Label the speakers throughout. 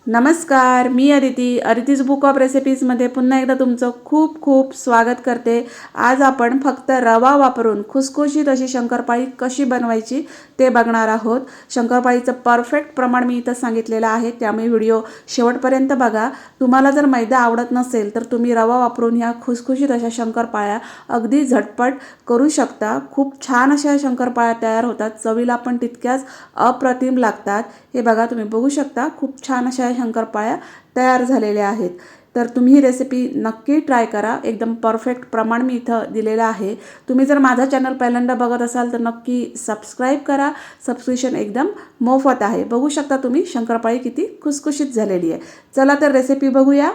Speaker 1: नमस्कार, मी अदितीज book of रेसिपीजमध्ये पुन्हा एकदा तुमचं खूप खूप स्वागत करते। आज आपण फक्त रवा वापरून खुसखुशीत अशी शंकरपाळी कशी बनवायची ते बघणार आहोत। शंकरपाळीचं परफेक्ट प्रमाण मी इथं सांगितलेलं आहे, त्यामुळे व्हिडिओ शेवटपर्यंत बघा। तुम्हाला जर मैदा आवडत नसेल तर तुम्ही रवा वापरून ह्या खुसखुशीत अशा शंकरपाळ्या अगदी झटपट करू शकता। खूप छान अशा शंकरपाळ्या तयार होतात, चवीला पण तितक्याच अप्रतिम लागतात। हे बघा, तुम्ही बघू शकता खूप छान अशा शंकरपाळ्या तयार झालेल्या आहेत। तर तुम्ही ही रेसिपी नक्की ट्राय करा, एकदम परफेक्ट प्रमाण मी इथं दिलेलं आहे। तुम्ही जर माझा चॅनल पहिल्यांदा बघत असाल तर नक्की सबस्क्राइब करा, सबस्क्रिप्शन एकदम मोफत आहे। बघू शकता तुम्ही शंकरपाळी किती खुसखुशीत झालेली आहे। चला तर रेसिपी बघूया।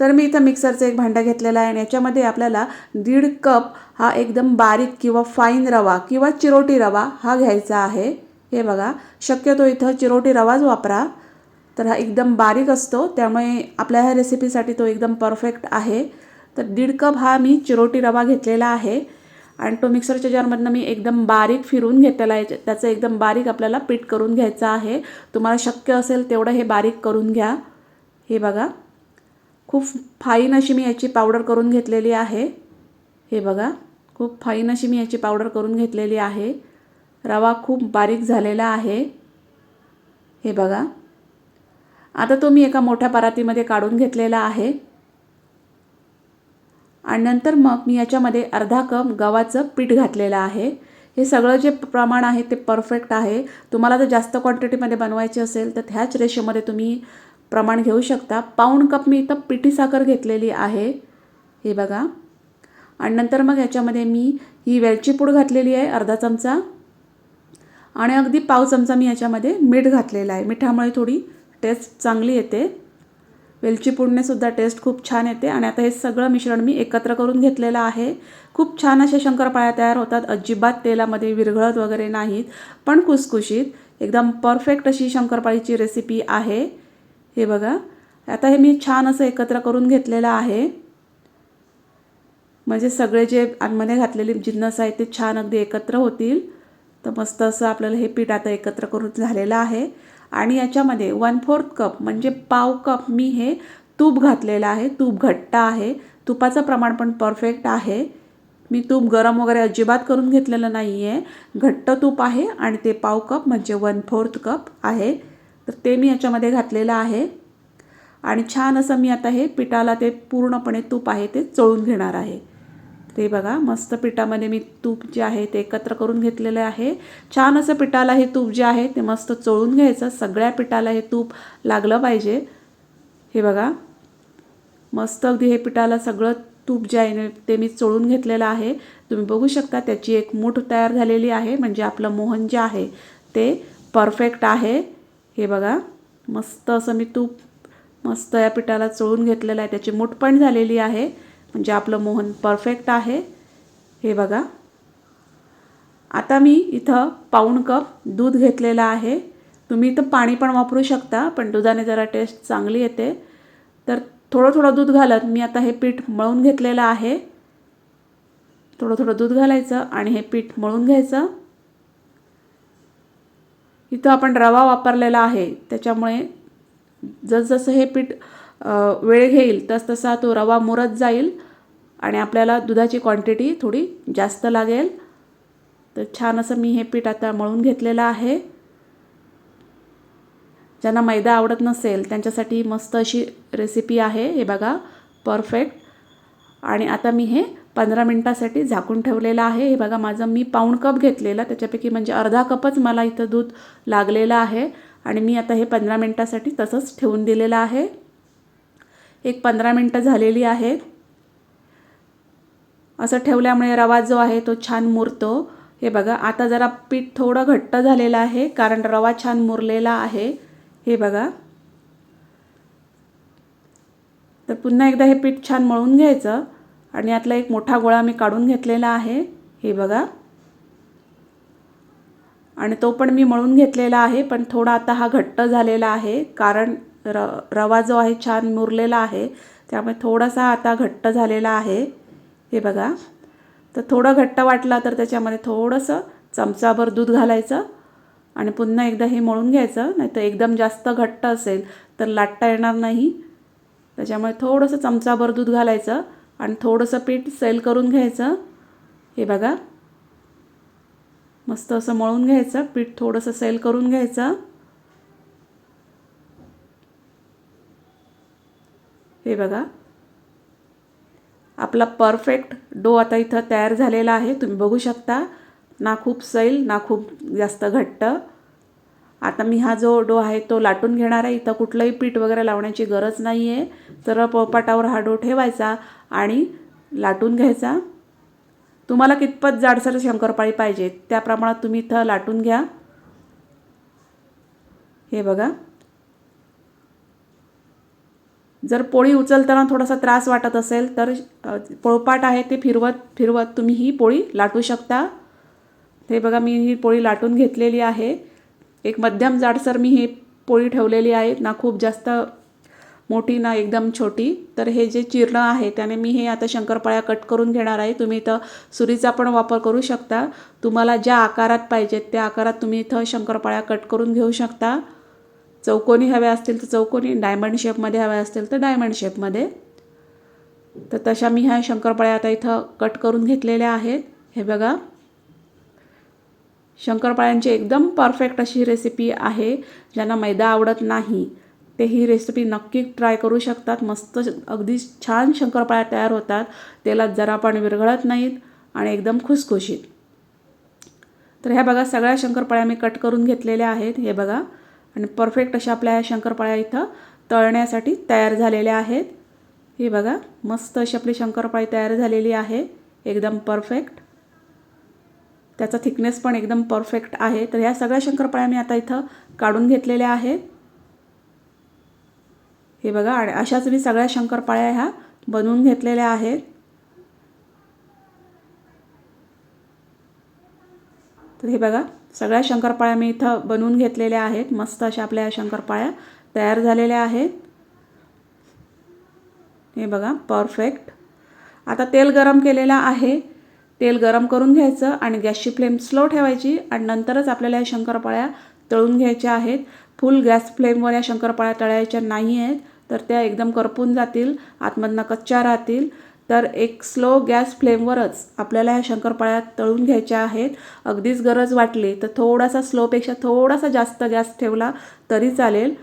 Speaker 1: तर मी इथं मिक्सरचं एक भांडं घेतलेलं आहे आणि याच्यामध्ये आपल्याला 1.5 कप हा एकदम बारीक किंवा फाईन रवा किंवा चिरोटी रवा हा घ्यायचा आहे। हे बघा, शक्यतो इथं चिरोटी रवाच वापरा, तर हा एकदम बारीक असतो, त्यामुळे आपल्या ह्या रेसिपीसाठी तो एकदम परफेक्ट आहे। तर 1.5 कप हा मी चिरोटी रवा घेतलेला आहे आणि तो मिक्सरच्या जारमधनं मी एकदम बारीक फिरून घेतलेला आहे। त्याचं एकदम बारीक आपल्याला पीठ करून घ्यायचं आहे। तुम्हाला शक्य असेल तेवढं हे बारीक करून घ्या। हे बघा, खूप फाईन अशी मी याची पावडर करून घेतलेली आहे। हे बघा, खूप फाईन अशी मी याची पावडर करून घेतलेली आहे। रवा खूप बारीक झालेला आहे। हे बघा, आता तो मी एका मोठ्या परातीमध्ये काढून घेतलेला आहे आणि नंतर मग मी याच्यामध्ये अर्धा कप गव्हाचं पीठ घातलेलं आहे। हे सगळं जे प्रमाण आहे ते परफेक्ट आहे। तुम्हाला जर जास्त क्वांटिटीमध्ये बनवायचे असेल तर ह्याच रेशोमध्ये तुम्ही प्रमाण घेऊ शकता। पाऊण कप मी इथं पिठी साखर घेतलेली आहे। हे बघा, आणि नंतर मग याच्यामध्ये मी ही वेलची पूड घातलेली आहे अर्धा चमचा आणि अगदी पाव चमचा मी याच्यामध्ये मीठ घातलेलं आहे। मिठामुळे थोडी टेस्ट चांगली येते, वेलची पूडने सुद्धा टेस्ट खूप छान येते। आणि आता हे सगळं मिश्रण मी एकत्र करून घेतलेलं आहे। खूप छान अशा शंकरपाळ्या तयार होतात, अजिबात तेलामध्ये विरघळत वगैरे नाहीत, पण खुसखुशीत एकदम परफेक्ट अशी शंकरपाळीची रेसिपी आहे। हे बघा, आता हे मी छान असं एकत्र करून घेतलेलं आहे, म्हणजे सगळे जे आतमध्ये घातलेले जिन्नस आहेत ते छान अगदी एकत्र होतील। तर मस्त असं आपल्याला हे पीठ आता एकत्र करून झालेलं आहे आणि याच्यामध्ये 1/4 कप म्हणजे पाव कप मी हे तूप घातलेलं आहे। तूप घट्ट आहे, तुपाचं प्रमाण पण परफेक्ट आहे। मी तूप गरम वगैरे अजिबात करून घेतलेलं नाही आहे, घट्ट तूप आहे आणि ते पाव कप म्हणजे 1/4 कप आहे। तर ते मी याच्यामध्ये घातलेलं आहे आणि छान असं मी आता हे पिठाला ते पूर्णपणे तूप आहे ते चोळून घेणार आहे। ते बघा, मस्त पिठामध्ये मी तूप जे आहे ते एकत्र करून घेतलेलं आहे। छान असं पिठाला हे तूप जे आहे ते मस्त चोळून घ्यायचं, सगळ्या पिठाला हे तूप लागलं पाहिजे। हे बघा, मस्त अगदी हे पिठाला सगळं तूप जे आहे ते मी चोळून घेतलेलं आहे। तुम्ही बघू शकता त्याची एक मूठ तयार झालेली आहे, म्हणजे आपलं मोहन जे आहे ते परफेक्ट आहे। हे बघा, मस्त असं मी तूप मस्त या पिठाला चोळून घेतलेलं आहे, त्याची मूठ पण झालेली आहे, म्हणजे आपलं मोहन परफेक्ट आहे। हे बघा, आता मी इथं पाऊण कप दूध घेतलेलं आहे। तुम्ही इथं पाणी पण वापरू शकता, पण दुधाने जरा टेस्ट चांगली येते। तर थोडं थोडं दूध घालत मी आता हे पीठ मळून घेतलेलं आहे। थोडं थोडं दूध घालायचं आणि हे पीठ मळून घ्यायचं। इथं आपण रवा वापरलेला आहे, त्याच्यामुळे जसजसं हे पीठ वेळ घेईल तसतसा तो रवा मुरत जाईल आणि आपल्याला दुधाची क्वांटिटी थोडी जास्त लागेल। तर छान असं मी हे पीठ आता मळून घेतलेलं आहे। ज्यांना मैदा आवडत नसेल त्यांच्यासाठी मस्त अशी रेसिपी आहे। हे बघा, परफेक्ट। आणि आता मी हे 15 मिनिटासाठी झाकून ठेवलेलं आहे। हे बघा, माझं मी पाऊण कप घेतलेलं, त्याच्यापैकी म्हणजे अर्धा कपच मला इथं दूध लागलेलं आहे आणि मी आता हे 15 मिनिटासाठी तसंच ठेवून दिलेलं आहे। एक 15 मिनिटं झालेली आहेत। असं ठेवल्यामुळे रवा जो आहे तो छान मुरतो। हे बघा, आता जरा पीठ थोडं घट्ट झालेलं आहे कारण रवा छान मुरलेला आहे। हे बघा, तर पुन्हा एकदा हे पीठ छान मळून घ्यायचं आणि यातला एक मोठा गोळा मी काढून घेतलेला आहे। हे बघा, आणि तो पण मी मळून घेतलेला आहे, पण थोडा आता हा घट्ट झालेला आहे कारण रवा जो आहे छान मुरलेला आहे, त्यामुळे थोडासा आता घट्ट झालेला आहे। हे बघा, तर थोडं घट्ट वाटलं तर त्याच्यामध्ये थोडंसं चमचाभर दूध घालायचं आणि पुन्हा एकदा हे मळून घ्यायचं. नाहीतर एकदम जास्त घट्ट असेल तर लाटता येणार नाही. त्याच्यामुळे थोडंसं चमचाभर दूध घालायचं आणि थोडंसं पीठ सैल करून घ्यायचं. हे बघा, मस्त असं मळून घ्यायचं. पीठ थोडंसं सैल करून घ्यायचं. हे बघा, आपला परफेक्ट डो आता इथं तयार झालेला आहे. तुम्ही बघू शकता, ना खूप सैल ना खूप जास्त घट्ट. आता मी हा जो डो आहे तो लाटून घेणार आहे. इथं कुठलंही पीठ वगैरे लावण्याची गरज नाही आहे. सरळ पोळपाटावर हा डो ठेवायचा आणि लाटून घ्यायचा. तुम्हाला कितपत जाडसर शंकरपाळी पाहिजे त्या प्रमाणात तुम्ही इथं लाटून घ्या. हे बघा, जर पोळी उचलताना थोडासा त्रास वाटत असेल तर पोळपाट आहे ते फिरवत फिरवत तुम्ही ही पोळी लाटू शकता. हे बघा, मी ही पोळी लाटून घेतलेली आहे. एक मध्यम जाडसर मी ही पोळी ठेवलेली आहे, ना खूप जास्त मोठी ना एकदम छोटी. तर हे जे चिरणं आहे त्याने मी हे आता शंकरपाळ्या कट करून घेणार आहे. तुम्ही इथं सुरीचा पण वापर करू शकता. तुम्हाला ज्या आकारात पाहिजेत त्या आकारात तुम्ही इथं शंकरपाळ्या कट करून घेऊ शकता. चौकोनी हव्या असतील तर चौकोनी, डायमंड शेपमध्ये हव्या असतील तर डायमंड शेपमध्ये. तर तशा मी ह्या शंकरपाळ्या आता इथं कट करून घेतलेल्या आहेत. हे बघा, शंकरपाळ्यांची एकदम परफेक्ट अशी रेसिपी आहे. ज्यांना मैदा आवडत नाही ते ही रेसिपी नक्की ट्राय करू शकतात. मस्त अगदी छान शंकरपाळ्या तयार होतात. तेलात जरा पण विरघळत नाहीत आणि एकदम खुसखुशीत. तर ह्या बघा, सगळ्या शंकरपाळ्या मी कट करून घेतलेल्या आहेत. हे बघा, आणि परफेक्ट अशा आपल्या शंकरपाळ्या इथं तळण्यासाठी तयार झालेल्या आहेत. हे बघा, मस्त अशी आपली शंकरपाळी तयार झालेली आहे, एकदम परफेक्ट. त्याचा थिकनेस पण एकदम परफेक्ट आहे. तर ह्या सगळ्या शंकरपाळ्या मी आता इथं काढून घेतलेल्या आहेत. हे बघा, आणि अशाच मी सगळ्या शंकरपाळ्या ह्या बनवून घेतलेल्या आहेत. तर हे बघा, सगळ्या शंकरपाळ्या मी इथं बनवून घेतलेल्या आहेत. मस्त अशा आपल्या शंकरपाळ्या तयार झालेल्या आहेत. हे बघा, परफेक्ट. आता तेल गरम केलेलं आहे. तेल गरम करून घ्यायचं आणि गॅसची फ्लेम स्लो ठेवायची आणि नंतरच आपल्याला या शंकरपाळ्या तळून घ्यायच्या आहेत. फुल गॅस फ्लेमवर या शंकरपाळ्या तळायच्या नाही आहेत, तर त्या एकदम करपून जातील, आतमधनं कच्च्या राहतील. तर एक स्लो गॅस फ्लेमवरच आपल्याला ह्या शंकरपाळ्या तळून घ्यायच्या आहेत. अगदीच गरज वाटली तर थोडासा स्लोपेक्षा थोडासा जास्त गॅस ठेवला तरी चालेल,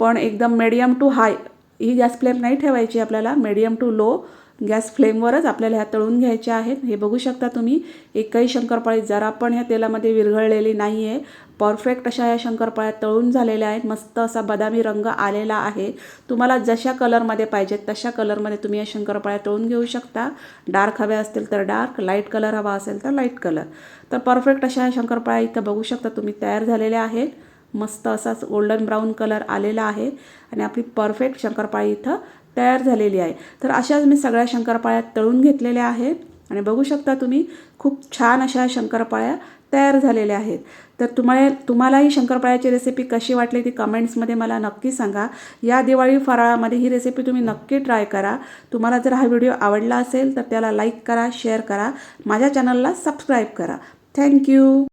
Speaker 1: पण एकदम मीडियम टू हाय ही गॅस फ्लेम नाही ठेवायची आपल्याला. मीडियम टू लो गॅस फ्लेमवरच आपल्याला ह्या तळून घ्यायच्या आहेत. हे बघू शकता तुम्ही, एकही शंकरपाळी जरा पण ह्या तेलामध्ये विरघळलेली नाही आहे. परफेक्ट अशा ह्या शंकरपाळ्या तळून झालेल्या आहेत. मस्त असा बदामी रंग आलेला आहे. तुम्हाला जशा कलरमध्ये पाहिजेत तशा कलरमध्ये तुम्ही या शंकरपाळ्या तळून घेऊ शकता. डार्क हव्या असतील तर डार्क, लाईट कलर हवा असेल तर लाईट कलर. तर परफेक्ट अशा ह्या शंकरपाळ्या इथं बघू शकता तुम्ही तयार झालेल्या आहेत. मस्त असाच गोल्डन ब्राऊन कलर आलेला आहे आणि आपली परफेक्ट शंकरपाळी इथं तयार झालेली आहे. तर अशाच मी सगळ्या शंकरपाळ्या तळून घेतलेल्या आहेत आणि बघू शकता तुम्ही, खूप छान अशा शंकरपाळ्या तयार झालेल्या आहेत. तर तुम्हाला ही शंकरपाळ्याची रेसिपी कशी वाटली ती कमेंट्समध्ये मला नक्की सांगा. या दिवाळी फराळामध्ये ही रेसिपी तुम्ही नक्की ट्राय करा. तुम्हाला जर हा व्हिडिओ आवडला असेल तर त्याला लाईक करा, शेअर करा, माझ्या चॅनलला सबस्क्राईब करा. थँक्यू.